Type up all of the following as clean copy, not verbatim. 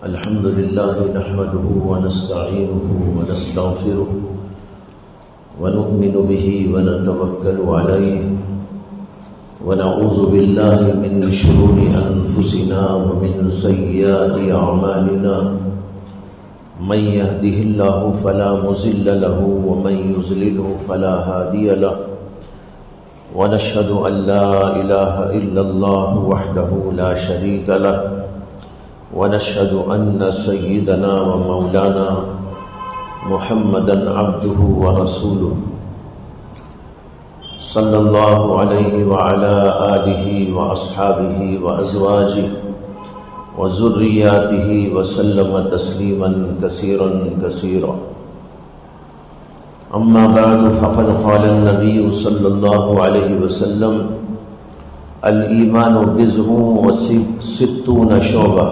الحمد لله نحمده ونستعينه ونستغفره ونؤمن به ونتوكل عليه ونعوذ بالله من شرور أنفسنا ومن سيئات أعمالنا من يهده الله فلا مضل له ومن يضلله فلا هادي له ونشهد أن لا إله إلا الله وحده لا شريك له ونشهد أن سيدنا ومولانا محمدا عبده ورسوله صلى الله عليه وعلى آله وأصحابه وأزواجه وذرياته وسلم تسليما كثيرا كثيرا. أما بعد فقد قال النبي صلى الله عليه وسلم الإيمان بضع وستون شعبة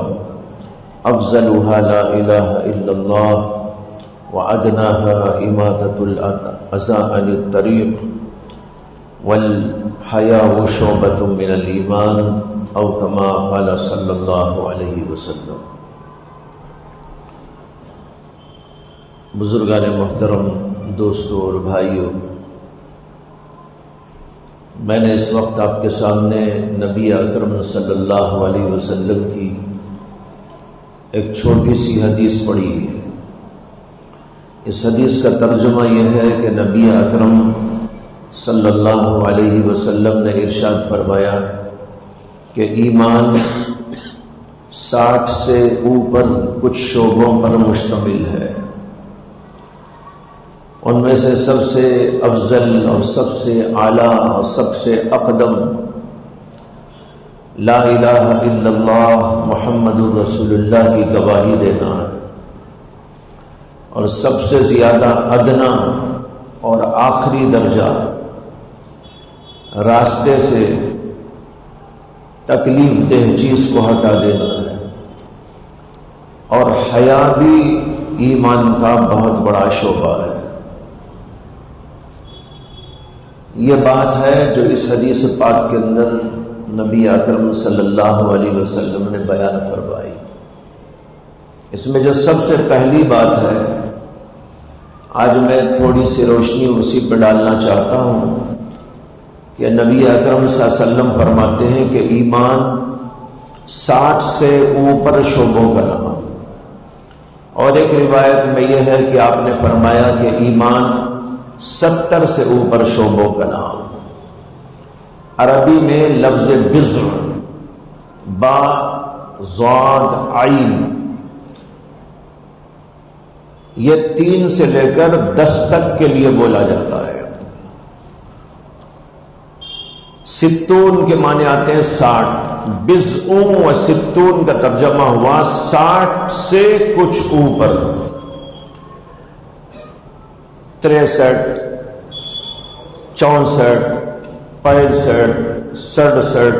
أفضلها لا إله إلا الله وأدناها إماتة الأذى عن الطريق والحياء شعبة من الإيمان أو كما قال صلی اللہ علیہ وسلم. بزرگان محترم، دوستوں اور بھائیوں، میں نے اس وقت آپ کے سامنے نبی اکرم صلی اللہ علیہ وسلم کی ایک چھوٹی سی حدیث پڑھی ہے. اس حدیث کا ترجمہ یہ ہے کہ نبی اکرم صلی اللہ علیہ وسلم نے ارشاد فرمایا کہ ایمان 60 سے اوپر کچھ شعبوں پر مشتمل ہے. ان میں سے سب سے افضل اور سب سے اعلیٰ اور سب سے اقدم لا الہ الا اللہ محمد رسول اللہ کی گواہی دینا ہے، اور سب سے زیادہ ادنا اور آخری درجہ راستے سے تکلیف دہ چیز کو ہٹا دینا ہے، اور حیا بھی ایمان کا بہت بڑا شعبہ ہے. یہ بات ہے جو اس حدیث پاک کے اندر نبی اکرم صلی اللہ علیہ وسلم نے بیان فرمائی. اس میں جو سب سے پہلی بات ہے، آج میں تھوڑی سی روشنی اسی پہ ڈالنا چاہتا ہوں کہ نبی اکرم صلی اللہ علیہ وسلم فرماتے ہیں کہ ایمان 60 سے اوپر شعبوں کا نام. اور ایک روایت میں یہ ہے کہ آپ نے فرمایا کہ ایمان 70 سے اوپر شعبوں کا نام. عربی میں لفظ بضع با ضاد عین یہ 3 سے لے کر 10 تک کے لیے بولا جاتا ہے. 60 کے معنی آتے ہیں 60. بضع و 60 کا ترجمہ ہوا 60 سے کچھ اوپر. 63 64 65 67.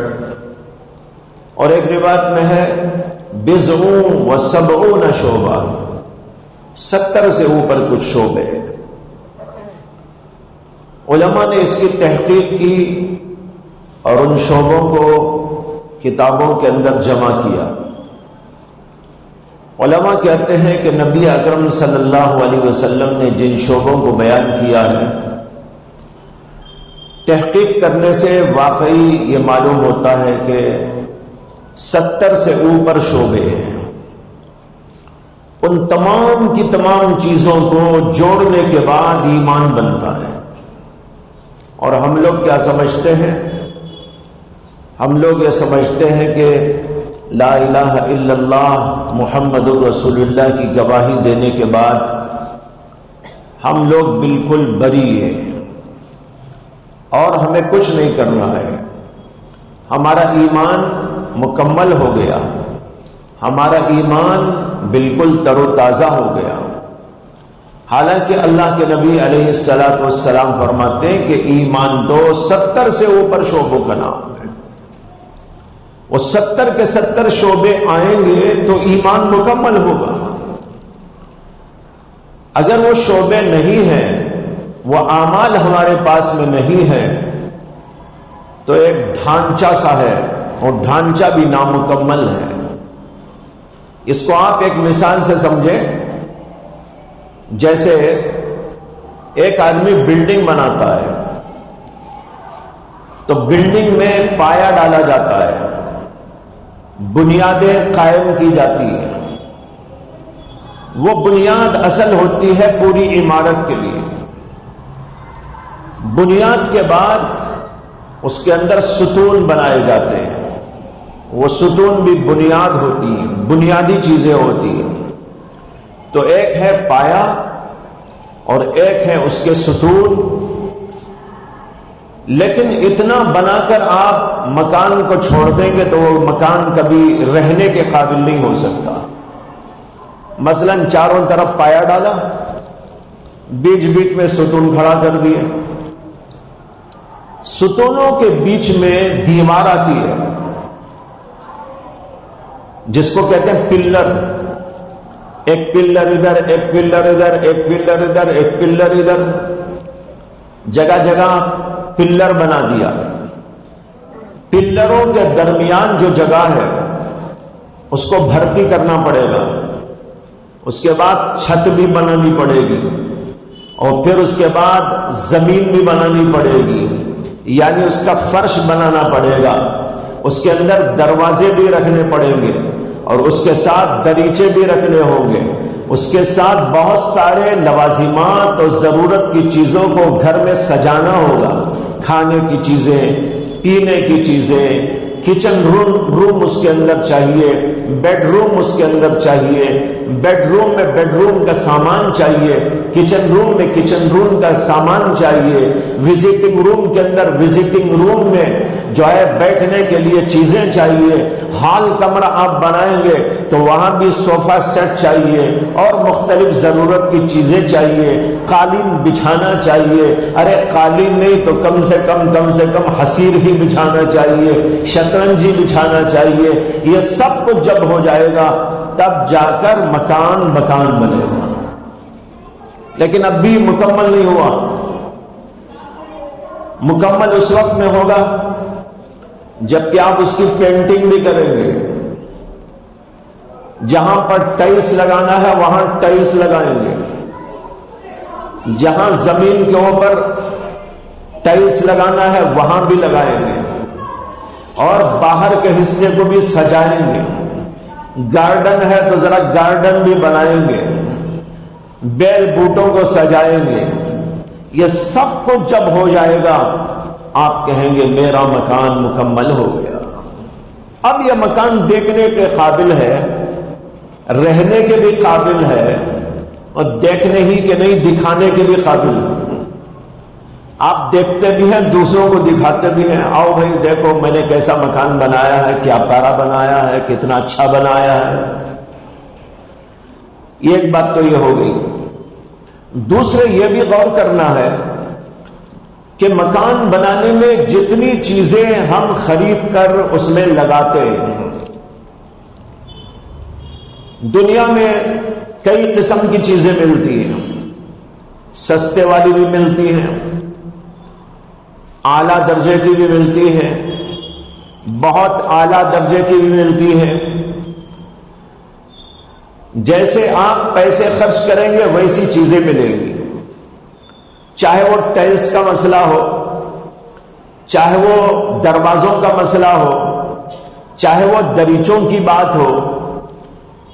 اور ایک روایت میں ہے بضع و 70 شعبہ، 70 سے اوپر کچھ شعبے. علماء نے اس کی تحقیق کی اور ان شعبوں کو کتابوں کے اندر جمع کیا. علماء کہتے ہیں کہ نبی اکرم صلی اللہ علیہ وسلم نے جن شعبوں کو بیان کیا ہے، تحقیق کرنے سے واقعی یہ معلوم ہوتا ہے کہ 70 سے اوپر شعبے ہیں. ان تمام کی تمام چیزوں کو جوڑنے کے بعد ایمان بنتا ہے. اور ہم لوگ کیا سمجھتے ہیں؟ ہم لوگ یہ سمجھتے ہیں کہ لا الہ الا اللہ محمد رسول اللہ کی گواہی دینے کے بعد ہم لوگ بالکل بری ہیں اور ہمیں کچھ نہیں کرنا ہے. ہمارا ایمان مکمل ہو گیا، ہمارا ایمان بالکل تر و تازہ ہو گیا. حالانکہ اللہ کے نبی علیہ السلام فرماتے ہیں کہ ایمان 70 سے اوپر شعبوں کا نام ہے. وہ 70 کے 70 شعبے آئیں گے تو ایمان مکمل ہوگا. اگر وہ شعبے نہیں ہیں، وہ اعمال ہمارے پاس میں نہیں ہے، تو ایک ڈھانچہ سا ہے اور ڈھانچہ بھی نامکمل ہے۔ اس کو آپ ایک مثال سے سمجھیں، جیسے ایک آدمی بلڈنگ بناتا ہے تو بلڈنگ میں پایا ڈالا جاتا ہے، بنیادیں قائم کی جاتی ہیں۔ وہ بنیاد اصل ہوتی ہے پوری عمارت کے لیے۔ بنیاد کے بعد اس کے اندر ستون بنائے جاتے ہیں، وہ ستون بھی بنیاد ہوتی ہیں، بنیادی چیزیں ہوتی ہیں۔ تو ایک ہے پایا اور ایک ہے اس کے ستون۔ لیکن اتنا بنا کر آپ مکان کو چھوڑ دیں گے تو وہ مکان کبھی رہنے کے قابل نہیں ہو سکتا۔ مثلا چاروں طرف پایا ڈالا، بیچ بیچ میں ستون کھڑا کر دیے، ستونوں کے بیچ میں دیوار آتی ہے جس کو کہتے ہیں پلر۔ ایک پلر ادھر، ایک پلر ادھر، ایک پلر ادھر، ایک پلر ادھر، جگہ جگہ پلر بنا دیا۔ پلروں کے درمیان جو جگہ ہے اس کو بھرتی کرنا پڑے گا، اس کے بعد چھت بھی بنانی پڑے گی، اور پھر اس کے بعد زمین بھی بنانی پڑے گی، یعنی اس کا فرش بنانا پڑے گا، اس کے اندر دروازے بھی رکھنے پڑیں گے، اور اس کے ساتھ دریچے بھی رکھنے ہوں گے، اس کے ساتھ بہت سارے لوازمات اور ضرورت کی چیزوں کو گھر میں سجانا ہوگا، کھانے کی چیزیں، پینے کی چیزیں، کچن روم اس کے اندر چاہیے، بیڈ روم اس کے اندر چاہیے، بیڈ روم میں بیڈ روم کا سامان چاہیے، کچن روم میں کچن روم کا سامان چاہیے، وزٹنگ روم کے اندر وزٹنگ روم میں جو ہے بیٹھنے کے لیے چیزیں چاہیے، ہال کمرہ آپ بنائیں گے تو وہاں بھی صوفہ سیٹ چاہیے اور مختلف ضرورت کی چیزیں چاہیے، قالین بچھانا چاہیے، ارے قالین نہیں تو کم سے کم حسیر ہی بچھانا چاہیے، شطرنجی بچھانا چاہیے۔ یہ سب کچھ جب ہو جائے گا تب جا کر مکان بنے گا، لیکن اب بھی مکمل نہیں ہوا۔ مکمل اس وقت میں ہوگا جبکہ آپ اس کی پینٹنگ بھی کریں گے، جہاں پر ٹائلس لگانا ہے وہاں ٹائلس لگائیں گے، جہاں زمین کے اوپر ٹائلس لگانا ہے وہاں بھی لگائیں گے، اور باہر کے حصے کو بھی سجائیں گے۔ گارڈن ہے تو ذرا گارڈن بھی بنائیں گے، بیل بوٹوں کو سجائیں گے۔ یہ سب کچھ جب ہو جائے گا آپ کہیں گے میرا مکان مکمل ہو گیا۔ اب یہ مکان دیکھنے کے قابل ہے، رہنے کے بھی قابل ہے، اور دیکھنے ہی کے نہیں دکھانے کے بھی قابل ہے۔ آپ دیکھتے بھی ہیں، دوسروں کو دکھاتے بھی ہیں، آؤ بھائی دیکھو میں نے کیسا مکان بنایا ہے، کیا پیارا بنایا ہے، کتنا اچھا بنایا ہے۔ ایک بات تو یہ ہو گئی۔ دوسرے یہ بھی غور کرنا ہے کہ مکان بنانے میں جتنی چیزیں ہم خرید کر اس میں لگاتے ہیں، دنیا میں کئی قسم کی چیزیں ملتی ہیں، سستے والی بھی ملتی ہیں، اعلیٰ درجے کی بھی ملتی ہے، بہت اعلیٰ درجے کی بھی ملتی ہے۔ جیسے آپ پیسے خرچ کریں گے ویسی چیزیں ملیں گی، چاہے وہ ٹائلس کا مسئلہ ہو، چاہے وہ دروازوں کا مسئلہ ہو، چاہے وہ دریچوں کی بات ہو،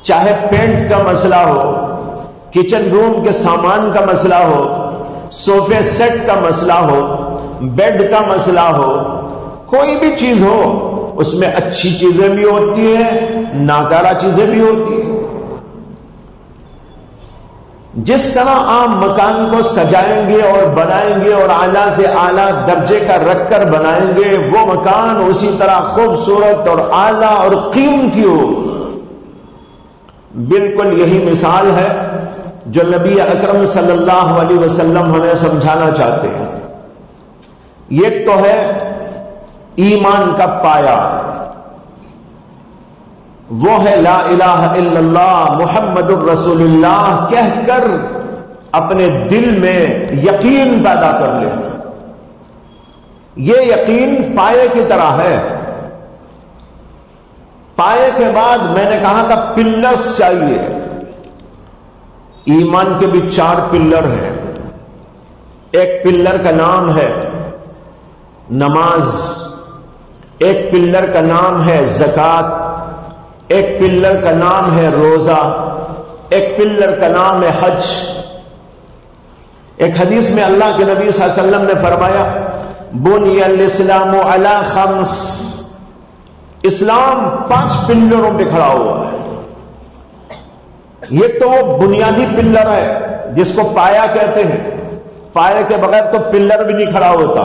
چاہے پینٹ کا مسئلہ ہو، کچن روم کے سامان کا مسئلہ ہو، صوفے سیٹ کا مسئلہ ہو، بیڈ کا مسئلہ ہو، کوئی بھی چیز ہو اس میں اچھی چیزیں بھی ہوتی ہیں، ناکارہ چیزیں بھی ہوتی ہیں۔ جس طرح آپ مکان کو سجائیں گے اور بنائیں گے اور اعلیٰ سے اعلیٰ درجے کا رکھ کر بنائیں گے، وہ مکان اسی طرح خوبصورت اور اعلیٰ اور قیمتی ہو۔ بالکل یہی مثال ہے جو نبی اکرم صلی اللہ علیہ وسلم ہمیں سمجھانا چاہتے ہیں۔ ایک تو ہے ایمان کا پایا، وہ ہے لا الہ الا اللہ محمد الرسول اللہ کہہ کر اپنے دل میں یقین پیدا کر لینا۔ یہ یقین پائے کی طرح ہے، پائے کے بعد میں نے کہا تھا پلرز چاہیے. ایمان کے بھی 4 پلر ہیں. ایک پلر کا نام ہے نماز، ایک پلر کا نام ہے زکوٰۃ، ایک پلر کا نام ہے روزہ، ایک پلر کا نام ہے حج. ایک حدیث میں اللہ کے نبی صلی اللہ علیہ وسلم نے فرمایا بنی الاسلام علی 5، اسلام 5 پلروں پہ کھڑا ہوا ہے. یہ تو وہ بنیادی پلر ہے جس کو پایا کہتے ہیں. پائے کے بغیر تو پلر بھی نہیں کھڑا ہوتا.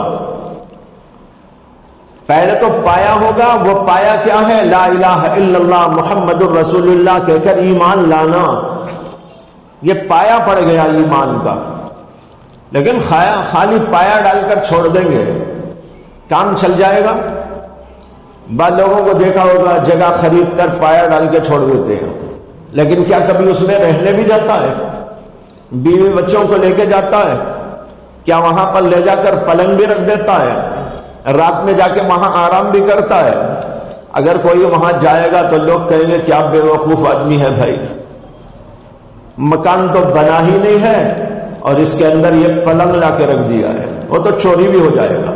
پہلے تو پایا ہوگا. وہ پایا کیا ہے؟ لا الہ الا اللہ محمد الرسول اللہ کہہ کر ایمان لانا. یہ پایا پڑ گیا ایمان کا. لیکن خالی پایا ڈال کر چھوڑ دیں گے کام چل جائے گا؟ بعض لوگوں کو دیکھا ہوگا جگہ خرید کر پایا ڈال کے چھوڑ دیتے ہیں. لیکن کیا کبھی اس میں رہنے بھی جاتا ہے؟ بیوی بچوں کو لے کے جاتا ہے؟ کیا وہاں پر لے جا کر پلنگ بھی رکھ دیتا ہے؟ رات میں جا کے وہاں آرام بھی کرتا ہے؟ اگر کوئی وہاں جائے گا تو لوگ کہیں گے کیا بے وقوف آدمی ہے بھائی، مکان تو بنا ہی نہیں ہے اور اس کے اندر یہ پلنگ لا کے رکھ دیا ہے. وہ تو چوری بھی ہو جائے گا.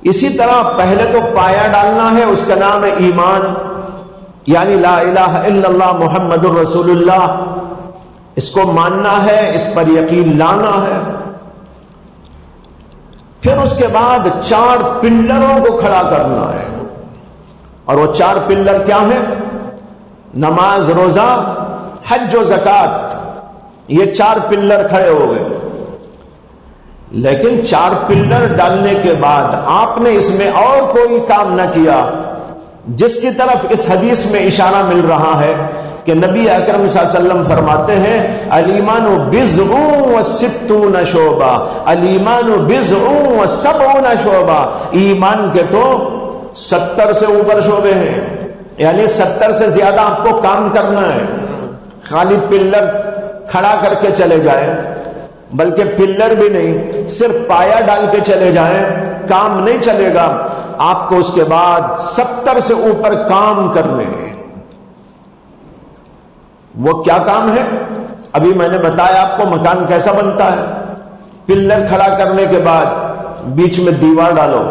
اسی طرح پہلے تو پایا ڈالنا ہے، اس کا نام ہے ایمان، یعنی لا الہ الا اللہ محمد الرسول اللہ. اس کو ماننا ہے، اس پر یقین لانا ہے. پھر اس کے بعد 4 پلروں کو کھڑا کرنا ہے. اور وہ 4 پلر کیا ہیں؟ نماز، روزہ، حج و زکوٰۃ. یہ 4 پلر کھڑے ہو گئے. لیکن 4 پلر ڈالنے کے بعد آپ نے اس میں اور کوئی کام نہ کیا جس کی طرف اس حدیث میں اشارہ مل رہا ہے کہ نبی اکرم صلی اللہ علیہ وسلم فرماتے ہیں الایمان بضع وستون شعبہ، الایمان بضع وسبعون شعبہ. ایمان کے تو 70 سے اوپر شعبے ہیں، یعنی 70 سے زیادہ آپ کو کام کرنا ہے. خالی پلر کھڑا کر کے چلے جائیں، بلکہ پلر بھی نہیں، صرف پایا ڈال کے چلے جائیں، کام نہیں چلے گا. آپ کو اس کے بعد 70 سے اوپر کام کرنے ہیں. وہ کیا کام ہے؟ ابھی میں نے بتایا آپ کو مکان کیسا بنتا ہے. پلر کھڑا کرنے کے بعد بیچ میں دیوار ڈالو،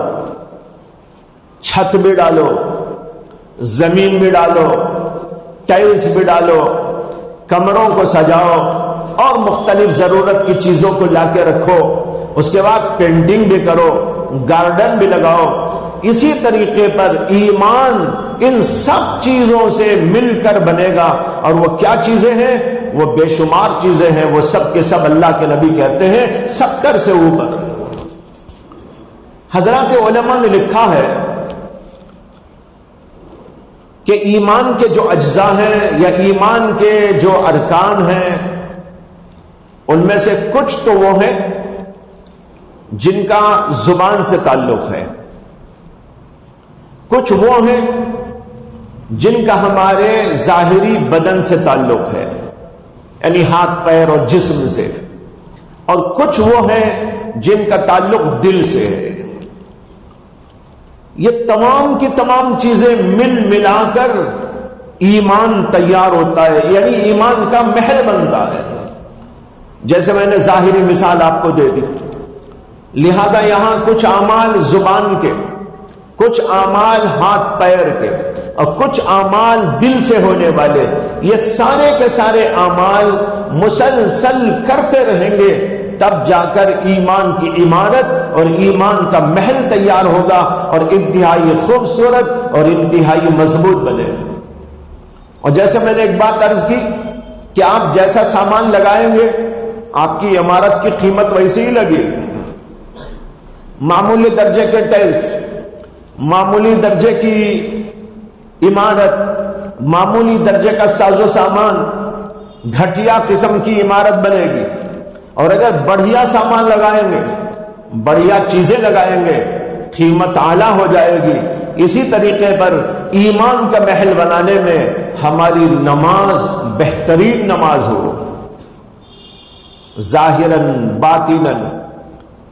چھت بھی ڈالو، زمین بھی ڈالو، ٹائلز بھی ڈالو، کمروں کو سجاؤ اور مختلف ضرورت کی چیزوں کو لا کے رکھو. اس کے بعد پینٹنگ بھی کرو، گارڈن بھی لگاؤ. اسی طریقے پر ایمان ان سب چیزوں سے مل کر بنے گا. اور وہ کیا چیزیں ہیں؟ وہ بے شمار چیزیں ہیں. وہ سب کے سب اللہ کے نبی کہتے ہیں 70 سے اوپر. حضرات علماء نے لکھا ہے کہ ایمان کے جو اجزاء ہیں یا ایمان کے جو ارکان ہیں ان میں سے کچھ تو وہ ہیں جن کا زبان سے تعلق ہے، کچھ وہ ہیں جن کا ہمارے ظاہری بدن سے تعلق ہے، یعنی ہاتھ پیر اور جسم سے، اور کچھ وہ ہیں جن کا تعلق دل سے ہے. یہ تمام کی تمام چیزیں مل ملا کر ایمان تیار ہوتا ہے، یعنی ایمان کا محل بنتا ہے. جیسے میں نے ظاہری مثال آپ کو دے دی. لہذا یہاں کچھ اعمال زبان کے، کچھ اعمال ہاتھ پیر کے اور کچھ اعمال دل سے ہونے والے، یہ سارے کے سارے اعمال مسلسل کرتے رہیں گے، تب جا کر ایمان کی عمارت اور ایمان کا محل تیار ہوگا اور انتہائی خوبصورت اور انتہائی مضبوط بنے. اور جیسے میں نے ایک بات عرض کی کہ آپ جیسا سامان لگائیں گے آپ کی عمارت کی قیمت ویسے ہی لگے. معمولی درجے کے ٹیلس، معمولی درجے کی عمارت، معمولی درجے کا ساز و سامان گھٹیا قسم کی عمارت بنے گی. اور اگر بڑھیا سامان لگائیں گے، بڑھیا چیزیں لگائیں گے، قیمت اعلیٰ ہو جائے گی. اسی طریقے پر ایمان کا محل بنانے میں ہماری نماز بہترین نماز ہو، ظاہراً باطناً.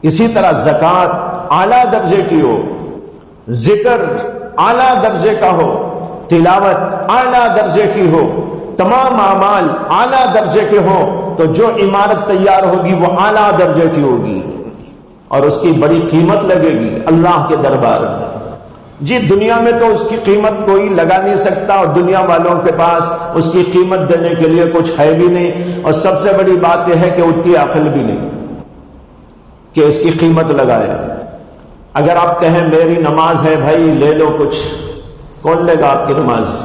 اسی طرح زکوٰۃ اعلیٰ درجے کی ہو، ذکر اعلیٰ درجے کا ہو، تلاوت اعلیٰ درجے کی ہو، تمام اعمال اعلیٰ درجے کے ہوں، تو جو عمارت تیار ہوگی وہ اعلیٰ درجے کی ہوگی اور اس کی بڑی قیمت لگے گی اللہ کے دربار میں۔ جی دنیا میں تو اس کی قیمت کوئی لگا نہیں سکتا، اور دنیا والوں کے پاس اس کی قیمت دینے کے لیے کچھ ہے بھی نہیں، اور سب سے بڑی بات یہ ہے کہ اتنی عقل بھی نہیں کہ اس کی قیمت لگائے۔ اگر آپ کہیں میری نماز ہے بھائی لے لو کچھ، کون لے گا آپ کی نماز؟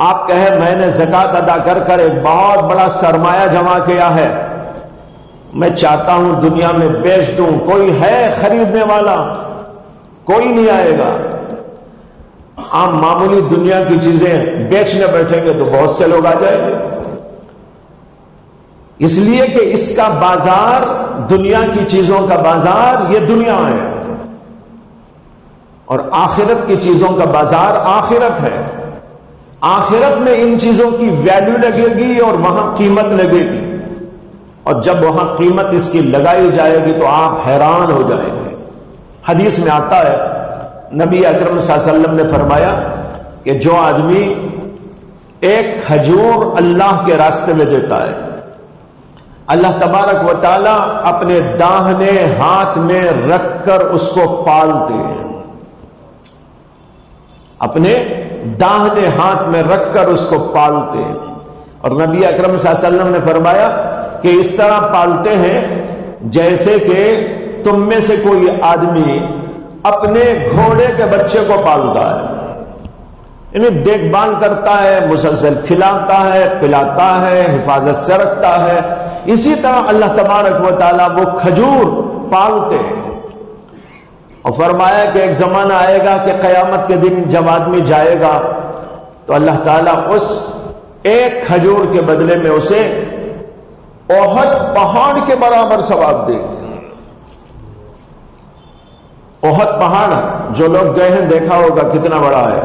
آپ کہیں میں نے زکوٰۃ ادا کر کر ایک بہت بڑا سرمایہ جمع کیا ہے، میں چاہتا ہوں دنیا میں بیچ دوں، کوئی ہے خریدنے والا؟ کوئی نہیں آئے گا۔ آپ معمولی دنیا کی چیزیں بیچنے بیٹھیں گے تو بہت سے لوگ آ جائیں گے، اس لیے کہ اس کا بازار، دنیا کی چیزوں کا بازار یہ دنیا ہے، اور آخرت کی چیزوں کا بازار آخرت ہے۔ آخرت میں ان چیزوں کی ویلیو لگے گی اور وہاں قیمت لگے گی، اور جب وہاں قیمت اس کی لگائی جائے گی تو آپ حیران ہو جائیں گے۔ حدیث میں آتا ہے، نبی اکرم صلی اللہ علیہ وسلم نے فرمایا کہ جو آدمی ایک کھجور اللہ کے راستے میں دیتا ہے، اللہ تبارک و تعالی اپنے داہنے ہاتھ میں رکھ کر اس کو پالتے ہیں، اپنے داہنے ہاتھ میں رکھ کر اس کو پالتے ہیں۔ اور نبی اکرم صلی اللہ علیہ وسلم نے فرمایا کہ اس طرح پالتے ہیں جیسے کہ تم میں سے کوئی آدمی اپنے گھوڑے کے بچے کو پالتا ہے، انہیں دیکھ بھال کرتا ہے، مسلسل کھلاتا ہے، پلاتا ہے، حفاظت سے رکھتا ہے، اسی طرح اللہ تبارک و تعالیٰ وہ کھجور پالتے ہیں۔ اور فرمایا کہ ایک زمانہ آئے گا کہ قیامت کے دن جب آدمی جائے گا تو اللہ تعالیٰ اس ایک کھجور کے بدلے میں اسے احد پہاڑ کے برابر ثواب دے گا۔ احد پہاڑ جو لوگ گئے ہیں دیکھا ہوگا کتنا بڑا ہے،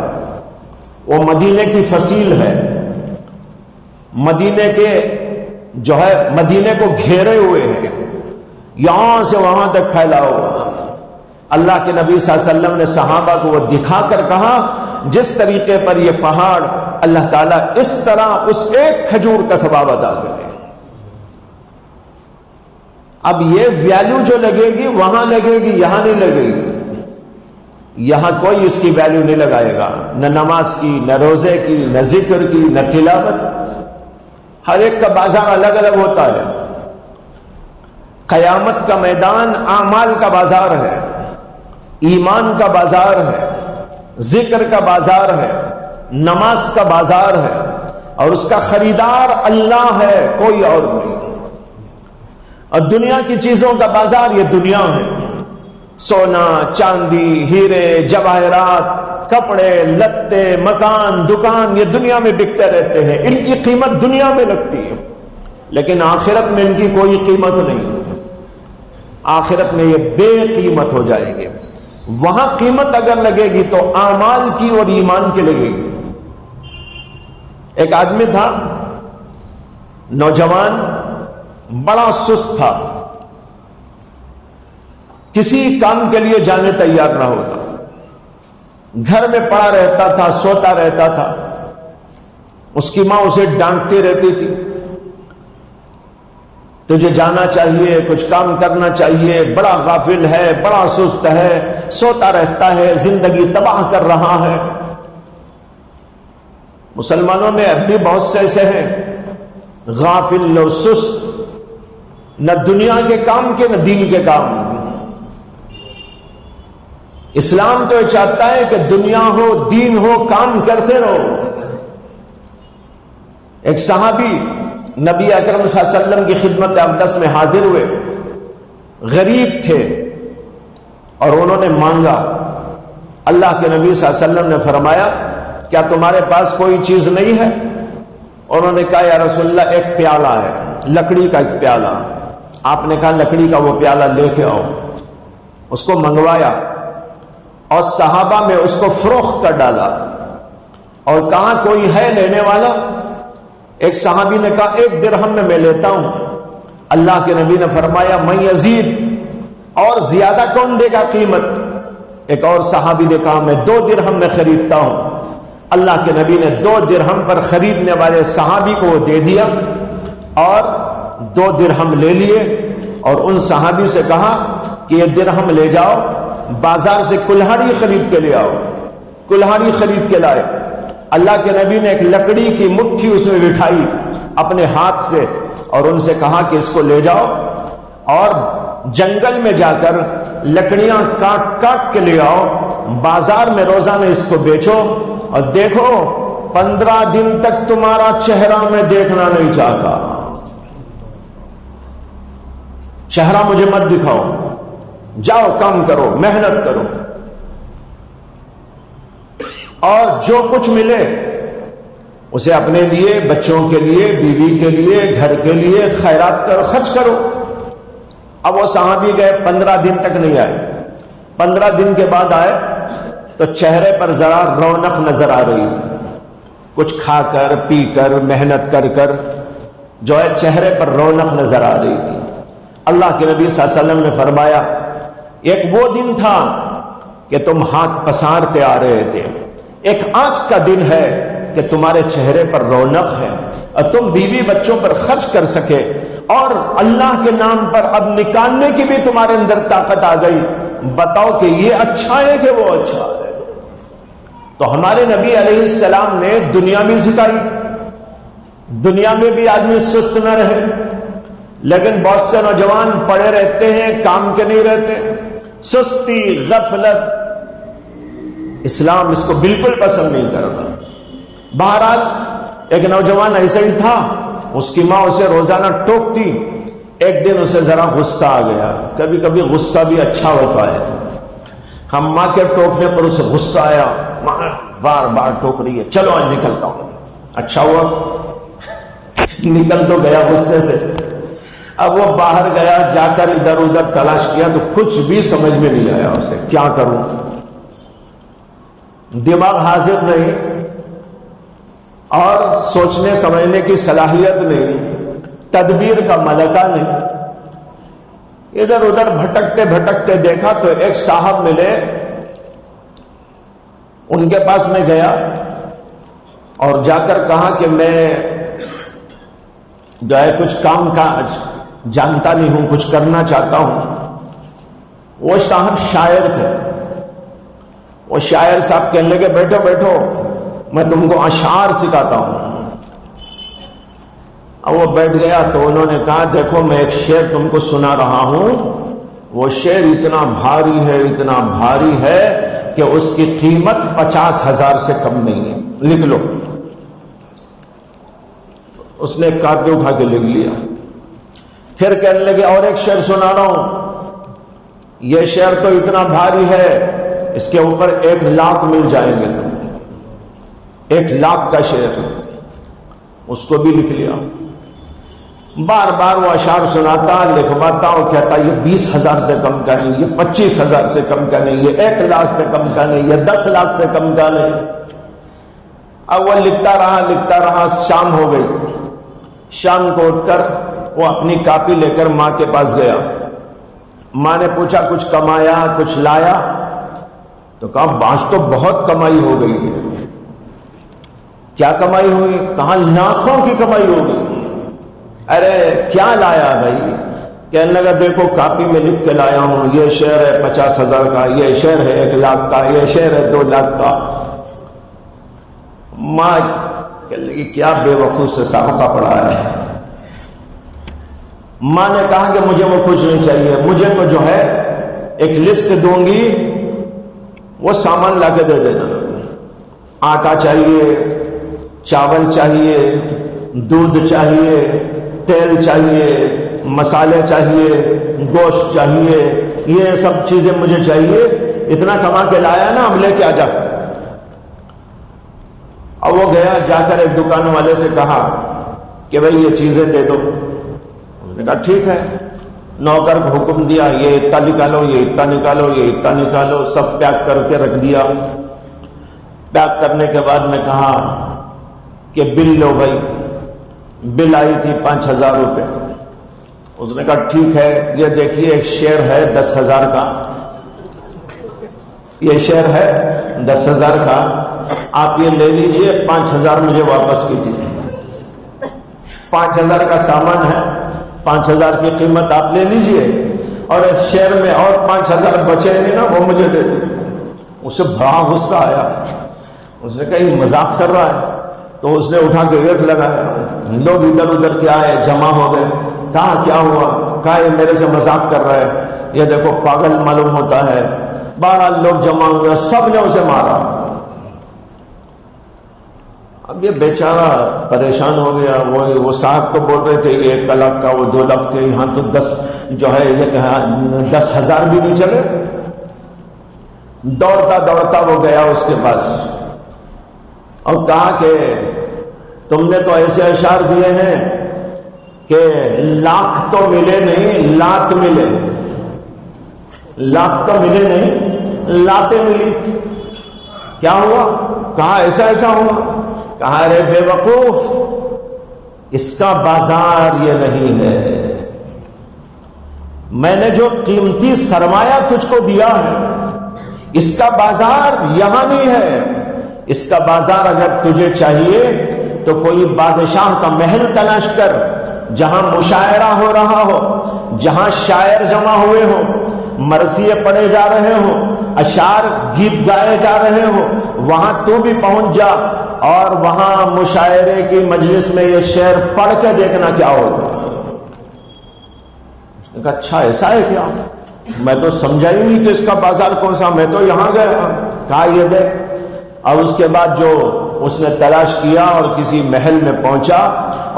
وہ مدینے کی فصیل ہے، مدینے کے جو ہے مدینے کو گھیرے ہوئے ہیں، یہاں سے وہاں تک پھیلا ہوا۔ اللہ کے نبی صلی اللہ علیہ وسلم نے صحابہ کو وہ دکھا کر کہا جس طریقے پر یہ پہاڑ اللہ تعالیٰ اس طرح اس ایک کھجور کا ثواب ادا کرے۔ اب یہ ویلیو جو لگے گی وہاں لگے گی، یہاں نہیں لگے گی۔ یہاں کوئی اس کی ویلیو نہیں لگائے گا، نہ نماز کی، نہ روزے کی، نہ ذکر کی، نہ تلاوت۔ ہر ایک کا بازار الگ الگ ہوتا ہے۔ قیامت کا میدان اعمال کا بازار ہے، ایمان کا بازار ہے، ذکر کا بازار ہے، نماز کا بازار ہے، اور اس کا خریدار اللہ ہے، کوئی اور نہیں۔ اور دنیا کی چیزوں کا بازار یہ دنیا ہے، سونا، چاندی، ہیرے، جواہرات، کپڑے، لتے، مکان، دکان، یہ دنیا میں بکتے رہتے ہیں، ان کی قیمت دنیا میں لگتی ہے، لیکن آخرت میں ان کی کوئی قیمت نہیں۔ آخرت میں یہ بے قیمت ہو جائیں گے۔ وہاں قیمت اگر لگے گی تو اعمال کی اور ایمان کی لگے گی۔ ایک آدمی تھا، نوجوان، بڑا سست تھا، کسی کام کے لیے جانے تیار نہ ہوتا، گھر میں پڑا رہتا تھا، سوتا رہتا تھا، اس کی ماں اسے ڈانٹتی رہتی تھی، تجھے جانا چاہیے، کچھ کام کرنا چاہیے، بڑا غافل ہے، بڑا سست ہے، سوتا رہتا ہے، زندگی تباہ کر رہا ہے۔ مسلمانوں میں اب بھی بہت سے ایسے ہیں غافل و سست، نہ دنیا کے کام کے نہ دین کے کام۔ اسلام تو یہ چاہتا ہے کہ دنیا ہو، دین ہو، کام کرتے رہو۔ ایک صحابی نبی اکرم صلی اللہ علیہ وسلم کی خدمت اقدس میں حاضر ہوئے، غریب تھے اور انہوں نے مانگا۔ اللہ کے نبی صلی اللہ علیہ وسلم نے فرمایا کیا تمہارے پاس کوئی چیز نہیں ہے؟ انہوں نے کہا یا رسول اللہ ایک پیالہ ہے، لکڑی کا ایک پیالہ۔ آپ نے کہا لکڑی کا وہ پیالہ لے کے آؤ۔ اس کو منگوایا اور صحابہ میں اس کو فروخت کر ڈالا اور کہا کوئی ہے لینے والا؟ ایک صحابی نے کہا 1 درہم میں لیتا ہوں۔ اللہ کے نبی نے فرمایا من یزید، اور زیادہ کون دے گا قیمت؟ ایک اور صحابی نے کہا میں 2 درہم میں خریدتا ہوں. اللہ کے نبی نے 2 درہم پر خریدنے والے صحابی کو وہ دے دیا اور 2 درہم لے لیے اور ان صحابی سے کہا کہ یہ درہم لے جاؤ, بازار سے کلہاڑی خرید کے لے آؤ. کلہاڑی خرید کے لائے. اللہ کے نبی نے ایک لکڑی کی مٹھی اس میں بٹھائی اپنے ہاتھ سے اور ان سے کہا کہ اس کو لے جاؤ اور جنگل میں جا کر لکڑیاں کاٹ کاٹ کے لے آؤ, بازار میں روزانہ اس کو بیچو اور دیکھو 15 دن تک تمہارا چہرہ میں دیکھنا نہیں چاہتا. چہرہ مجھے مت دکھاؤ, جاؤ کام کرو, محنت کرو اور جو کچھ ملے اسے اپنے لیے, بچوں کے لیے, بیوی کے لیے, گھر کے لیے خیرات کرو, خرچ کرو. اب وہ صحابی گئے, 15 دن تک نہیں آئے. 15 دن کے بعد آئے تو چہرے پر ذرا رونق نظر آ رہی تھی. کچھ کھا کر پی کر محنت کر کر جو ہے چہرے پر رونق نظر آ رہی تھی. اللہ کے نبی صلی اللہ علیہ وسلم نے فرمایا ایک وہ دن تھا کہ تم ہاتھ پسارتے آ رہے تھے, ایک آج کا دن ہے کہ تمہارے چہرے پر رونق ہے اور تم بیوی بچوں پر خرچ کر سکے اور اللہ کے نام پر اب نکالنے کی بھی تمہارے اندر طاقت آ گئی. بتاؤ کہ یہ اچھا ہے کہ وہ اچھا ہے. تو ہمارے نبی علیہ السلام نے دنیا بھی سکھائی, دنیا میں بھی آدمی سست نہ رہے. لیکن بہت سے نوجوان پڑے رہتے ہیں, کام کے نہیں رہتے, سستی, غفلت. اسلام اس کو بالکل پسند نہیں کرتا. بہرحال ایک نوجوان ایسا ہی تھا, اس کی ماں اسے روزانہ ٹوکتی. ایک دن اسے ذرا غصہ آ گیا. کبھی کبھی غصہ بھی اچھا ہوتا ہے. ہم ماں کے ٹوکنے پر اسے غصہ آیا, ماں بار بار ٹوک رہی ہے, چلو آج نکلتا ہوں. اچھا ہوا نکل تو گیا غصے سے. اب وہ باہر گیا, جا کر ادھر ادھر تلاش کیا تو کچھ بھی سمجھ میں نہیں آیا اسے. کیا کروں, دماغ حاضر نہیں اور سوچنے سمجھنے کی صلاحیت نہیں, تدبیر کا ملکہ نہیں. ادھر ادھر بھٹکتے بھٹکتے دیکھا تو ایک صاحب ملے, ان کے پاس میں گیا اور جا کر کہا کہ میں جو ہے کچھ کام کاج جانتا نہیں ہوں, کچھ کرنا چاہتا ہوں. وہ صاحب شاعر تھے. وہ شاعر صاحب کہنے لگے بیٹھو بیٹھو میں تم کو اشعار سکھاتا ہوں. اب وہ بیٹھ گیا تو انہوں نے کہا دیکھو میں ایک شعر تم کو سنا رہا ہوں, وہ شعر اتنا بھاری ہے, اتنا بھاری ہے کہ اس کی قیمت 50,000 سے کم نہیں ہے, لکھ لو. اس نے ایک کاپی اٹھا کے لکھ لیا. پھر کہنے لگے اور ایک شعر سنا رہا ہوں, یہ شعر تو اتنا بھاری ہے اس کے اوپر 1,00,000 مل جائیں گے تم. 1,00,000 کا شعر, اس کو بھی لکھ لیا. بار بار وہ اشعار سناتا, لکھواتا اور کہتا یہ 20,000 سے کم کا نہیں, یہ 25,000 سے کم کا نہیں, یہ 1,00,000 سے کم کا نہیں, یہ 10,00,000 سے کم کا نہیں. اب وہ لکھتا رہا, شام ہو گئی. شام کو اٹھ کر وہ اپنی کاپی لے کر ماں کے پاس گیا. ماں نے پوچھا کچھ کمایا, کچھ لایا؟ تو کہا آج تو بہت کمائی ہو گئی ہے. کیا کمائی ہوئی؟ کہاں لاکھوں کی کمائی ہو گئی. ارے کیا لایا بھائی؟ کہنے لگا دیکھو کاپی میں لکھ کے لایا ہوں, یہ شعر ہے 50,000 کا, یہ شعر ہے 1,00,000 کا, یہ شعر ہے 2,00,000 کا. ماں کہنے لگی کیا بے وقوف سے سابقہ پڑھایا ہے. ماں نے کہا کہ مجھے وہ کچھ نہیں چاہیے, مجھے تو جو ہے ایک لسٹ دوں گی, وہ سامان لا کے دے دینا. آٹا چاہیے, چاول چاہیے, دودھ چاہیے, تیل چاہیے, مسالے چاہیے, گوشت چاہیے, یہ سب چیزیں مجھے چاہیے. اتنا کما کے لایا نا, اب لے کے آ جا. اب وہ گیا, جا کر ایک دکان والے سے کہا کہ بھئی یہ چیزیں دے دو. اس نے کہا ٹھیک ہے. نوکر کو حکم دیا یہ اتنا نکالو, یہ اتنا نکالو, یہ اتنا نکالو, سب پیک کر کے رکھ دیا. پیک کرنے کے بعد میں کہا کہ بل لو بھائی. بل آئی تھی 5,000 روپے. اس نے کہا ٹھیک ہے, یہ دیکھیے ایک شعر ہے 10,000 کا. یہ شیئر ہے 10,000 کا، آپ یہ لے لیجئے، 5,000 مجھے واپس کیجیے۔ 5,000 کا سامان ہے، 5,000 کی قیمت آپ لے لیجئے، اور ایک شیئر میں اور 5,000 بچے ہیں نا، وہ مجھے دے دیں۔ اسے بڑا غصہ آیا، اس نے کہا یہ مذاق کر رہا ہے، تو اس نے اٹھا کے ریٹ لگایا۔ لوگ ادھر ادھر کے آئے، جمع ہو گئے، کہا کیا ہوا؟ کہا یہ میرے سے مذاق کر رہا ہے، یہ دیکھو پاگل معلوم ہوتا ہے۔ 12 لوگ جمع ہوئے، سب نے اسے مارا۔ اب یہ بیچارہ پریشان ہو گیا۔ وہ صاحب تو بول رہے تھے یہ 1 لاکھ کا، وہ 2 لاکھ کے، یہاں تو 10,000 بھی نہیں چلے۔ دوڑتا دوڑتا وہ گیا اس کے پاس اور کہا کہ تم نے تو ایسے اشعار دیے ہیں کہ لاکھ تو ملے نہیں، لات ملے۔ لاکھ تو ملے نہیں، لاتیں ملی۔ کیا ہوا؟ کہا ایسا ایسا ہوا۔ کہا ارے بے وقوف، اس کا بازار یہ نہیں ہے۔ میں نے جو قیمتی سرمایہ تجھ کو دیا ہے، اس کا بازار یہاں نہیں ہے۔ اس کا بازار اگر تجھے چاہیے تو کوئی بادشاہ کا محل تلاش کر، جہاں مشاعرہ ہو رہا ہو، جہاں شاعر جمع ہوئے ہوں، مرثیے پڑھے جا رہے ہوں، اشعار گیت گائے جا رہے ہوں، وہاں تو بھی پہنچ جا اور وہاں مشاعرے کی مجلس میں یہ شعر پڑھ کے دیکھنا کیا ہوتا ہے۔ اس نے کہا اچھا ایسا ہے کیا؟ میں تو سمجھا ہی نہیں کہ اس کا بازار کون سا، میں تو یہاں گیا۔ کہا یہ دیکھ۔ اور اس کے بعد جو اس نے تلاش کیا اور کسی محل میں پہنچا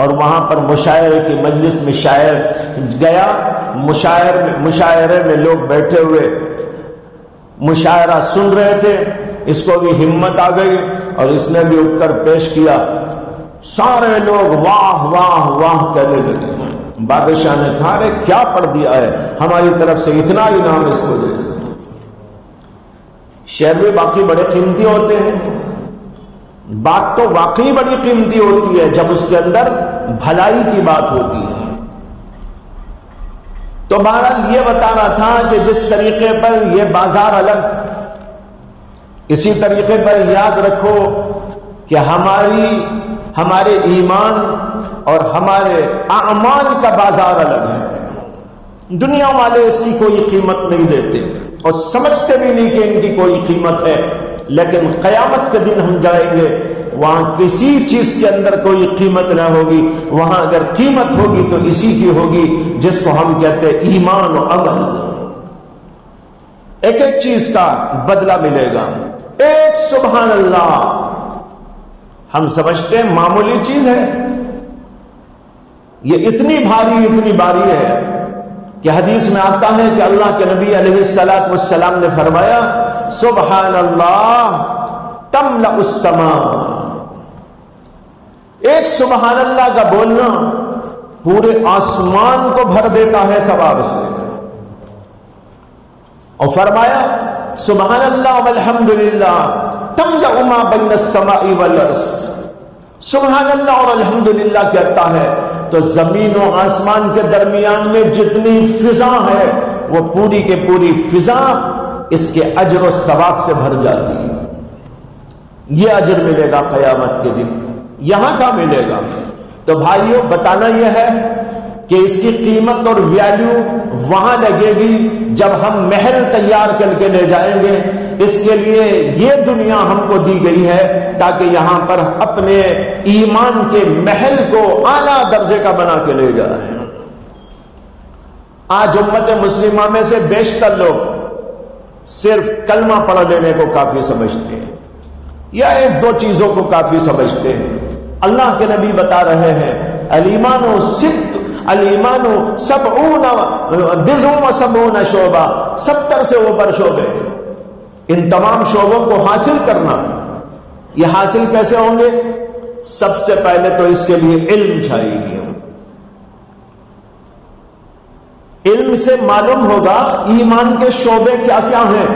اور وہاں پر مشاعرے کی مجلس میں شاعر گیا، مشاعرے میں لوگ بیٹھے ہوئے مشاعرہ سن رہے تھے، اس کو بھی ہمت آ گئی اور اس نے بھی اٹھ کر پیش کیا۔ سارے لوگ واہ واہ واہ کہنے لگے۔ بادشاہ نے کہا ارے کیا پڑھ دیا ہے، ہماری طرف سے اتنا انعام اس کو دے دو۔ شعر بھی باقی بڑے قیمتی ہوتے ہیں، بات تو واقعی بڑی قیمتی ہوتی ہے جب اس کے اندر بھلائی کی بات ہوتی ہے۔ تو بہرحال یہ بتانا تھا کہ جس طریقے پر یہ بازار الگ، اسی طریقے پر یاد رکھو کہ ہمارے ایمان اور ہمارے اعمال کا بازار الگ ہے۔ دنیا والے اس کی کوئی قیمت نہیں دیتے اور سمجھتے بھی نہیں کہ ان کی کوئی قیمت ہے، لیکن قیامت کے دن ہم جائیں گے، وہاں کسی چیز کے اندر کوئی قیمت نہ ہوگی۔ وہاں اگر قیمت ہوگی تو اسی کی ہوگی جس کو ہم کہتے ہیں ایمان و عمل۔ ایک ایک چیز کا بدلہ ملے گا۔ ایک سبحان اللہ ہم سمجھتے ہیں معمولی چیز ہے، یہ اتنی باری ہے کہ حدیث میں آتا ہے کہ اللہ کے نبی علیہ الصلوۃ والسلام نے فرمایا سبحان اللہ تملأ السماء۔ ایک سبحان اللہ کا بولنا پورے آسمان کو بھر دیتا ہے ثواب سے۔ اور فرمایا سبحان اللہ والحمدللہ تملأ ما بین السماء والارض۔ سبحان اللہ اور الحمدللہ کہتا ہے تو زمین و آسمان کے درمیان میں جتنی فضا ہے وہ پوری کے پوری فضا اس کے اجر و ثواب سے بھر جاتی ہے۔ یہ اجر ملے گا قیامت کے دن۔ یہاں کا ملے گا؟ تو بھائیوں بتانا یہ ہے کہ اس کی قیمت اور ویلیو وہاں لگے گی جب ہم محل تیار کر کے لے جائیں گے۔ اس کے لیے یہ دنیا ہم کو دی گئی ہے تاکہ یہاں پر اپنے ایمان کے محل کو اعلیٰ درجے کا بنا کے لے جائیں۔ آج امت مسلمہ میں سے بیشتر لوگ صرف کلمہ پڑھ لینے کو کافی سمجھتے ہیں یا ایک دو چیزوں کو کافی سمجھتے ہیں۔ اللہ کے نبی بتا رہے ہیں الایمان الایمان 70 شعبہ، 70 سے اوپر شعبے۔ ان تمام شعبوں کو حاصل کرنا، یہ حاصل کیسے ہوں گے؟ سب سے پہلے تو اس کے لیے علم چاہیے۔ علم سے معلوم ہوگا ایمان کے شعبے کیا کیا ہیں۔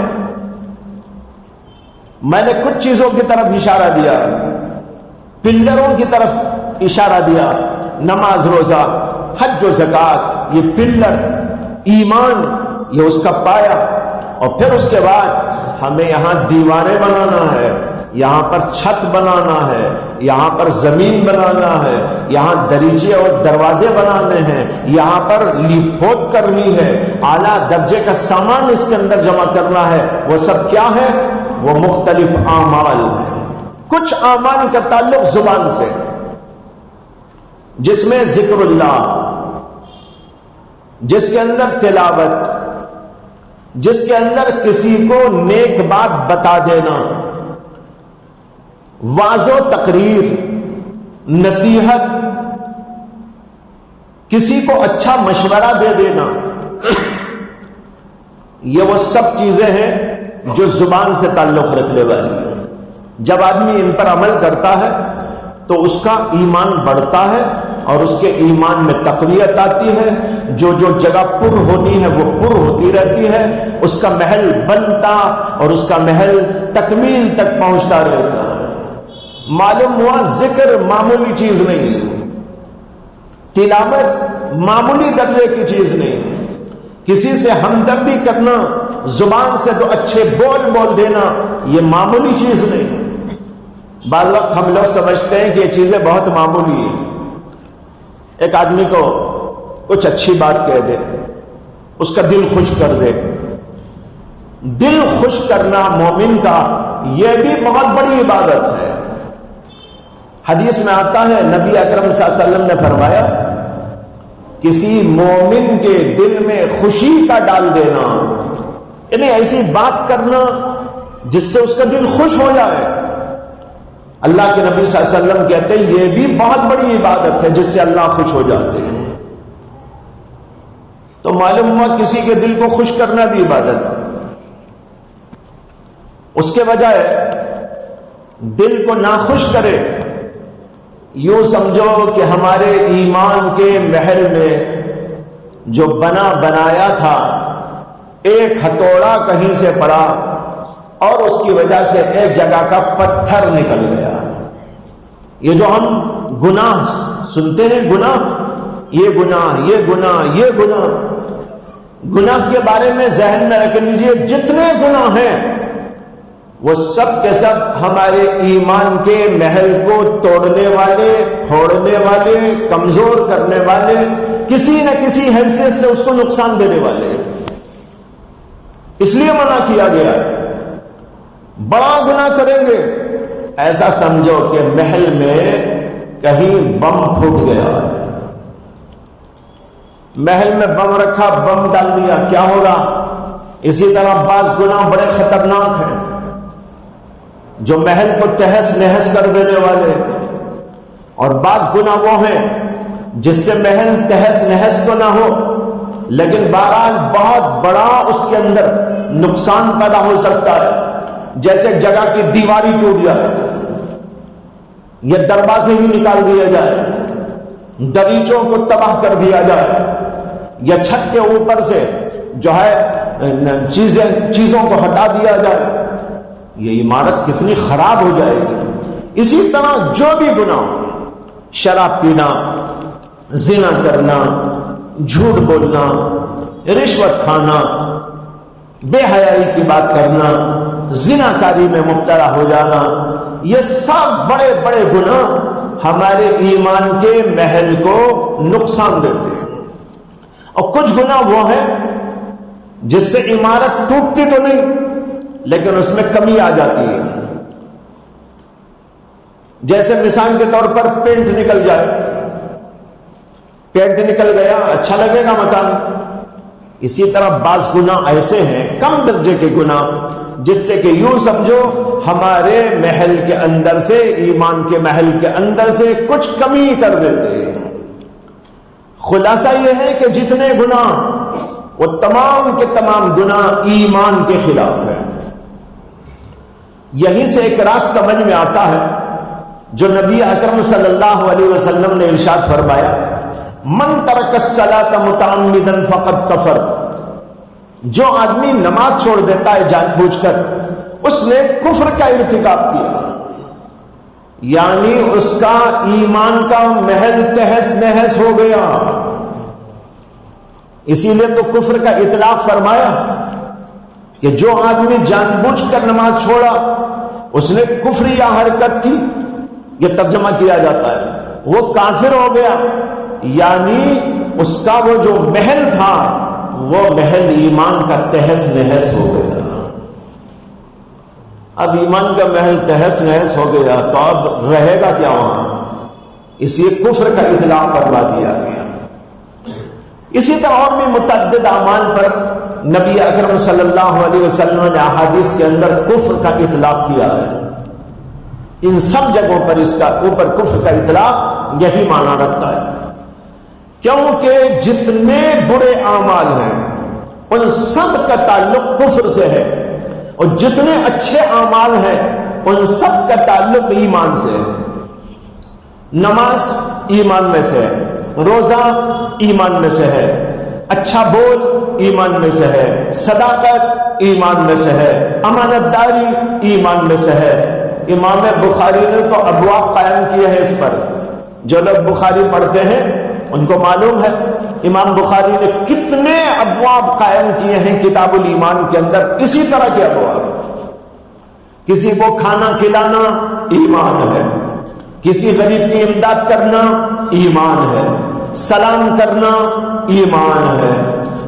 میں نے کچھ چیزوں کی طرف اشارہ دیا، پلروں کی طرف اشارہ دیا، نماز روزہ حج و زکوٰۃ، یہ پلر ایمان، یہ اس کا پایا۔ اور پھر اس کے بعد ہمیں یہاں دیواریں بنانا ہے، یہاں پر چھت بنانا ہے، یہاں پر زمین بنانا ہے، یہاں دریچے اور دروازے بنانے ہیں، یہاں پر لیپ پوت کرنی ہے، اعلیٰ درجے کا سامان اس کے اندر جمع کرنا ہے، وہ سب کیا ہے؟ وہ مختلف اعمال ہیں۔ کچھ اعمال کا تعلق زبان سے، جس میں ذکر اللہ، جس کے اندر تلاوت، جس کے اندر کسی کو نیک بات بتا دینا، واعظ و تقریر، نصیحت، کسی کو اچھا مشورہ دے دینا، یہ وہ سب چیزیں ہیں جو زبان سے تعلق رکھنے والی ہیں۔ جب آدمی ان پر عمل کرتا ہے تو اس کا ایمان بڑھتا ہے اور اس کے ایمان میں تقویت آتی ہے، جو جو جگہ پر ہونی ہے وہ پر ہوتی رہتی ہے، اس کا محل بنتا اور اس کا محل تکمیل تک پہنچتا رہتا ہے۔ معلوم ہوا ذکر معمولی چیز نہیں، تلاوت معمولی درجے کی چیز نہیں، کسی سے ہمدردی کرنا، زبان سے تو اچھے بول بول دینا، یہ معمولی چیز نہیں۔ بعض وقت ہم لوگ سمجھتے ہیں کہ یہ چیزیں بہت معمولی ہیں۔ ایک آدمی کو کچھ اچھی بات کہہ دے، اس کا دل خوش کر دے، دل خوش کرنا مومن کا یہ بھی بہت بڑی عبادت ہے۔ حدیث میں آتا ہے، نبی اکرم صلی اللہ علیہ وسلم نے فرمایا، کسی مومن کے دل میں خوشی کا ڈال دینا، یعنی ایسی بات کرنا جس سے اس کا دل خوش ہو جائے۔ اللہ کے نبی صلی اللہ علیہ وسلم کہتے ہیں یہ بھی بہت بڑی عبادت ہے جس سے اللہ خوش ہو جاتے ہیں۔ تو معلوم ہوا کسی کے دل کو خوش کرنا بھی عبادت ہے۔ اس کے بجائے دل کو ناخوش کرے، یوں سمجھو کہ ہمارے ایمان کے محل میں جو بنا بنایا تھا، ایک ہتھوڑا کہیں سے پڑا اور اس کی وجہ سے ایک جگہ کا پتھر نکل گیا۔ یہ جو ہم گناہ سنتے ہیں، گناہ، یہ گناہ، یہ گناہ، یہ گناہ، گناہ کے بارے میں ذہن میں رکھ لیجئے، جتنے گناہ ہیں وہ سب کے سب ہمارے ایمان کے محل کو توڑنے والے، پھوڑنے والے، کمزور کرنے والے، کسی نہ کسی حیثیت سے اس کو نقصان دینے والے ہیں۔ اس لیے منع کیا گیا ہے۔ بڑا گناہ کریں گے، ایسا سمجھو کہ محل میں کہیں بم پھوٹ گیا ہے، محل میں بم رکھا، بم ڈال دیا، کیا ہوگا؟ اسی طرح بعض گناہ بڑے خطرناک ہیں جو محل کو تہس نہس کر دینے والے، اور بعض گناہ وہ ہیں جس سے محل تہس نہس تو نہ ہو لیکن بہرحال بہت بڑا اس کے اندر نقصان پیدا ہو سکتا ہے، جیسے جگہ کی دیواری ٹوٹ جائے، یا دروازے ہی نکال دیا جائے، دریچوں کو تباہ کر دیا جائے، یا چھت کے اوپر سے جو ہے چیزوں کو ہٹا دیا جائے، یہ عمارت کتنی خراب ہو جائے گی۔ اسی طرح جو بھی گناہ، شراب پینا، زنا کرنا، جھوٹ بولنا، رشوت کھانا، بے حیائی کی بات کرنا، زنا کاری میں مبتلا ہو جانا، یہ سب بڑے بڑے گناہ ہمارے ایمان کے محل کو نقصان دیتے ہیں۔ اور کچھ گناہ وہ ہیں جس سے عمارت ٹوٹتی تو نہیں لیکن اس میں کمی آ جاتی ہے، جیسے مثال کے طور پر پینٹ نکل جائے، پینٹ نکل گیا، اچھا لگے گا مکان۔ اسی طرح بعض گناہ ایسے ہیں، کم درجے کے گناہ، جس سے کہ یوں سمجھو ہمارے محل کے اندر سے، ایمان کے محل کے اندر سے کچھ کمی کر دیتے ہیں۔ خلاصہ یہ ہے کہ جتنے گناہ، وہ تمام کے تمام گناہ ایمان کے خلاف ہیں۔ یہیں سے ایک راز سمجھ میں آتا ہے جو نبی اکرم صلی اللہ علیہ وسلم نے ارشاد فرمایا، من ترک الصلاۃ متعمدا فقد کفر، جو آدمی نماز چھوڑ دیتا ہے جان بوجھ کر، اس نے کفر کا ارتکاب کیا، یعنی اس کا ایمان کا محل تہس نہس ہو گیا۔ اسی لیے تو کفر کا اطلاق فرمایا کہ جو آدمی جان بوجھ کر نماز چھوڑا اس نے کفریہ حرکت کی، یہ ترجمہ کیا جاتا ہے، وہ کافر ہو گیا، یعنی اس کا وہ جو محل تھا وہ محل ایمان کا تہس نہس ہو گیا۔ اب ایمان کا محل تہس نہس ہو گیا تو اب رہے گا کیا وہاں؟ اس لیے کفر کا اطلاق فرما دیا گیا۔ اسی طرح اور بھی متعدد اعمال پر نبی اکرم صلی اللہ علیہ وسلم نے احادیث کے اندر کفر کا اطلاق کیا ہے۔ ان سب جگہوں پر اس کا اوپر کفر کا اطلاق یہی معنی رکھتا ہے، کیونکہ جتنے برے اعمال ہیں ان سب کا تعلق کفر سے ہے، اور جتنے اچھے اعمال ہیں ان سب کا تعلق ایمان سے ہے۔ نماز ایمان میں سے ہے، روزہ ایمان میں سے ہے، اچھا بول ایمان میں سے ہے، صداقت ایمان میں سے ہے، امانت داری ایمان میں سے ہے۔ امام بخاری نے تو ابواب قائم کیے ہیں اس پر، جو لوگ بخاری پڑھتے ہیں ان کو معلوم ہے امام بخاری نے کتنے ابواب قائم کیے ہیں کتاب الایمان کے اندر، اسی طرح کے ابواب۔ کسی کو کھانا کھلانا ایمان ہے، کسی غریب کی امداد کرنا ایمان ہے، سلام کرنا ایمان ہے،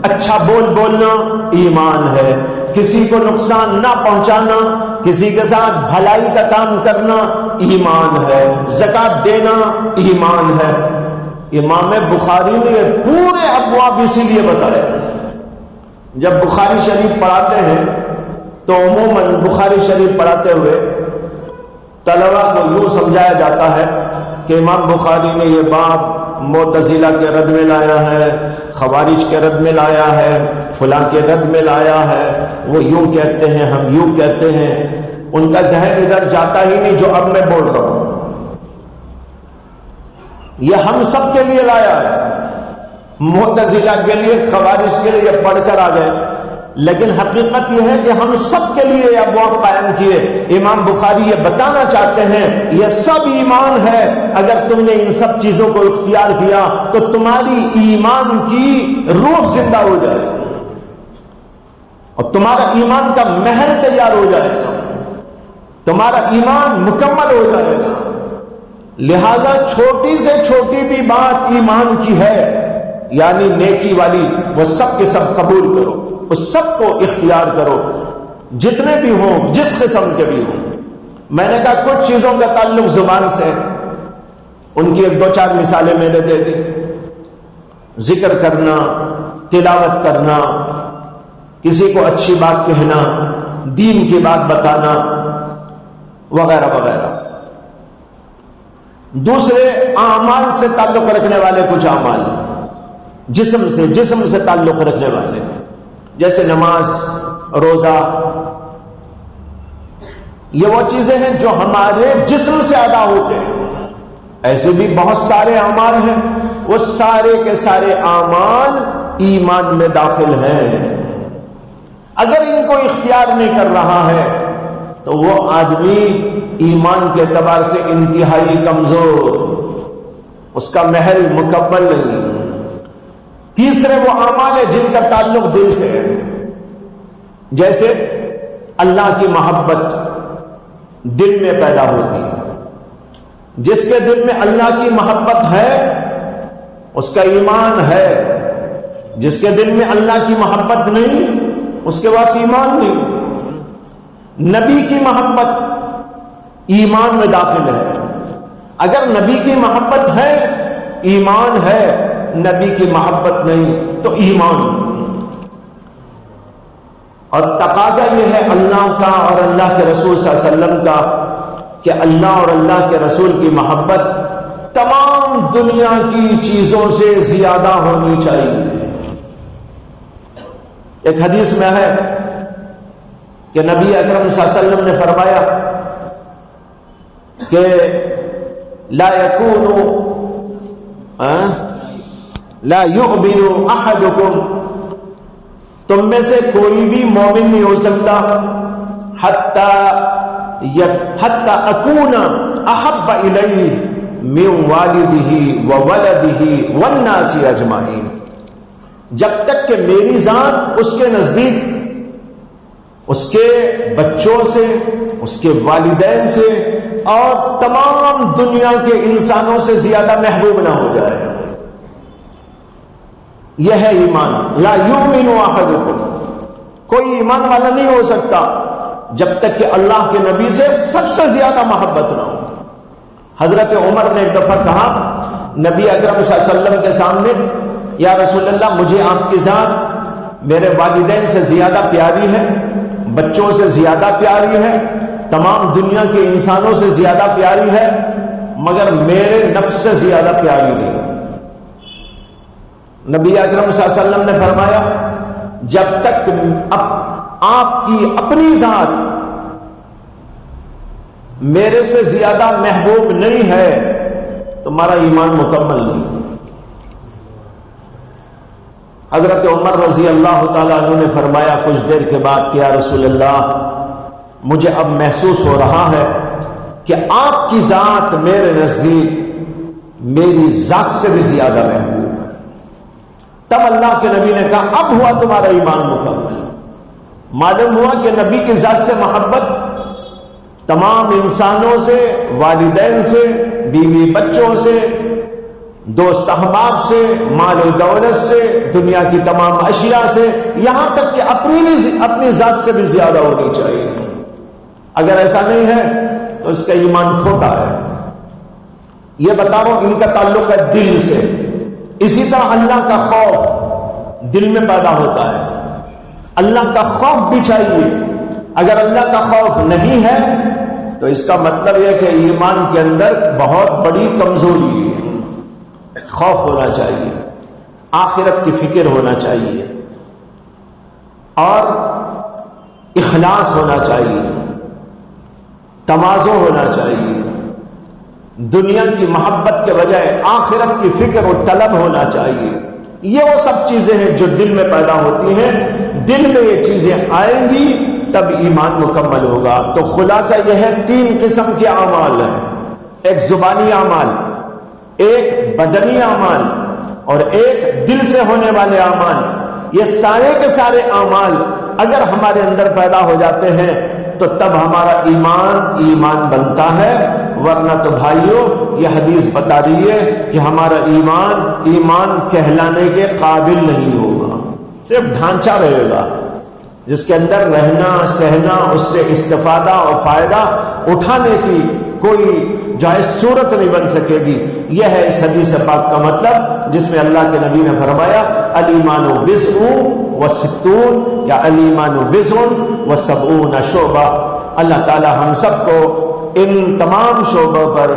اچھا بول بولنا ایمان ہے، کسی کو نقصان نہ پہنچانا، کسی کے ساتھ بھلائی کا کام کرنا ایمان ہے، زکوٰۃ دینا ایمان ہے۔ امام بخاری نے یہ پورے ابواب اسی لیے بتائے۔ جب بخاری شریف پڑھاتے ہیں تو عموماً بخاری شریف پڑھاتے ہوئے طلبہ کو یوں سمجھایا جاتا ہے کہ امام بخاری نے یہ باب معتزلہ کے رد میں لایا ہے، خوارج کے رد میں لایا ہے، فلاں کے رد میں لایا ہے، وہ یوں کہتے ہیں ہم یوں کہتے ہیں۔ ان کا ذہن ادھر جاتا ہی نہیں جو اب میں بول رہا ہوں، یہ ہم سب کے لیے لایا ہے، معتزلہ کے لیے، خوارج کے لیے یہ پڑھ کر آ گئے، لیکن حقیقت یہ ہے کہ ہم سب کے لیے یہ ابواب قائم کیے۔ امام بخاری یہ بتانا چاہتے ہیں یہ سب ایمان ہے، اگر تم نے ان سب چیزوں کو اختیار کیا تو تمہاری ایمان کی روح زندہ ہو جائے گی اور تمہارا ایمان کا محل تیار ہو جائے گا، تمہارا ایمان مکمل ہو جائے گا۔ لہذا چھوٹی سے چھوٹی بھی بات ایمان کی ہے، یعنی نیکی والی، وہ سب کے سب قبول کرو، اس سب کو اختیار کرو، جتنے بھی ہوں، جس قسم کے بھی ہوں۔ میں نے کہا کچھ چیزوں کا تعلق زبان سے، ان کی ایک دو چار مثالیں میں نے دے دی۔ ذکر کرنا، تلاوت کرنا، کسی کو اچھی بات کہنا، دین کی بات بتانا، وغیرہ وغیرہ۔ دوسرے اعمال سے تعلق رکھنے والے کچھ اعمال، جسم سے تعلق رکھنے والے، جیسے نماز، روزہ، یہ وہ چیزیں ہیں جو ہمارے جسم سے ادا ہوتے ہیں۔ ایسے بھی بہت سارے اعمال ہیں، وہ سارے کے سارے اعمال ایمان میں داخل ہیں۔ اگر ان کو اختیار نہیں کر رہا ہے تو وہ آدمی ایمان کے اعتبار سے انتہائی کمزور، اس کا محل مکمل نہیں۔ تیسرے وہ اعمال ہیں جن کا تعلق دل سے ہے، جیسے اللہ کی محبت دل میں پیدا ہوتی، جس کے دل میں اللہ کی محبت ہے اس کا ایمان ہے، جس کے دل میں اللہ کی محبت نہیں اس کے پاس ایمان نہیں۔ نبی کی محبت ایمان میں داخل ہے، اگر نبی کی محبت ہے ایمان ہے، نبی کی محبت نہیں تو ایمان۔ اور تقاضا یہ ہے اللہ کا اور اللہ کے رسول صلی اللہ علیہ وسلم کا کہ اللہ اور اللہ کے رسول کی محبت تمام دنیا کی چیزوں سے زیادہ ہونی چاہیے۔ ایک حدیث میں ہے کہ نبی اکرم صلی اللہ علیہ وسلم نے فرمایا کہ لا یؤمن احدکم، تم میں سے کوئی بھی مومن نہیں ہو سکتا حتی اکون احب الیہ من والدہ وولدہ والناس اجمعین، جب تک کہ میری ذات اس کے نزدیک اس کے بچوں سے، اس کے والدین سے اور تمام دنیا کے انسانوں سے زیادہ محبوب نہ ہو جائے. یہ ہے ایمان. لا یؤمن احدکم، کوئی ایمان والا نہیں ہو سکتا جب تک کہ اللہ کے نبی سے سب سے زیادہ محبت نہ ہو. حضرت عمر نے ایک دفعہ کہا نبی اکرم صلی اللہ علیہ وسلم کے سامنے، یا رسول اللہ مجھے آپ کی ذات میرے والدین سے زیادہ پیاری ہے، بچوں سے زیادہ پیاری ہے، تمام دنیا کے انسانوں سے زیادہ پیاری ہے، مگر میرے نفس سے زیادہ پیاری نہیں. نبی اکرم صلی اللہ علیہ وسلم نے فرمایا جب تک آپ کی اپنی ذات میرے سے زیادہ محبوب نہیں ہے تمہارا ایمان مکمل نہیں. حضرت عمر رضی اللہ تعالیٰ عنہ نے فرمایا کچھ دیر کے بعد کہ یا رسول اللہ مجھے اب محسوس ہو رہا ہے کہ آپ کی ذات میرے نزدیک میری ذات سے بھی زیادہ محبوب ہے. تب اللہ کے نبی نے کہا اب ہوا تمہارا ایمان مکمل. معلوم ہوا کہ نبی کی ذات سے محبت تمام انسانوں سے، والدین سے، بیوی بچوں سے، دوست احباب سے، مال و دولت سے، دنیا کی تمام اشیاء سے، یہاں تک کہ اپنی ذات سے بھی زیادہ ہونی چاہیے. اگر ایسا نہیں ہے تو اس کا ایمان کھوٹا ہے. یہ بتا رہا ہوں ان کا تعلق ہے دل سے. اسی طرح اللہ کا خوف دل میں پیدا ہوتا ہے. اللہ کا خوف بھی چاہیے. اگر اللہ کا خوف نہیں ہے تو اس کا مطلب یہ کہ ایمان کے اندر بہت بڑی کمزوری ہے. خوف ہونا چاہیے، آخرت کی فکر ہونا چاہیے اور اخلاص ہونا چاہیے، تواضع ہونا چاہیے. دنیا کی محبت کے بجائے آخرت کی فکر و طلب ہونا چاہیے. یہ وہ سب چیزیں ہیں جو دل میں پیدا ہوتی ہیں. دل میں یہ چیزیں آئیں گی تب ایمان مکمل ہوگا. تو خلاصہ یہ ہے 3 قسم کے اعمال ہیں. ایک زبانی اعمال، ایک بدنی اعمال اور ایک دل سے ہونے والے اعمال. یہ سارے کے سارے اعمال اگر ہمارے اندر پیدا ہو جاتے ہیں تو تب ہمارا ایمان بنتا ہے. ورنہ تو بھائیوں یہ حدیث بتا رہی ہے کہ ہمارا ایمان کہلانے کے قابل نہیں ہوگا. صرف ڈھانچہ رہے گا جس کے اندر رہنا سہنا، اس سے استفادہ اور فائدہ اٹھانے کی کوئی جائز صورت نہیں بن سکے گی. یہ ہے اس حدیث پاک کا مطلب جس میں اللہ کے نبی نے فرمایا الایمان بضع وستون یا الایمان بضع وسبعون شعبہ. اللہ تعالی ہم سب کو ان تمام شعبوں پر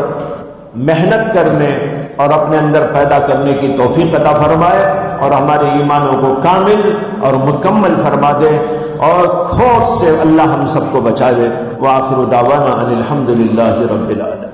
محنت کرنے اور اپنے اندر پیدا کرنے کی توفیق عطا فرمائے اور ہمارے ایمانوں کو کامل اور مکمل فرما دے اور کھوٹ سے اللہ ہم سب کو بچا دے. وآخر دعوانا ان الحمدللہ رب العالمین.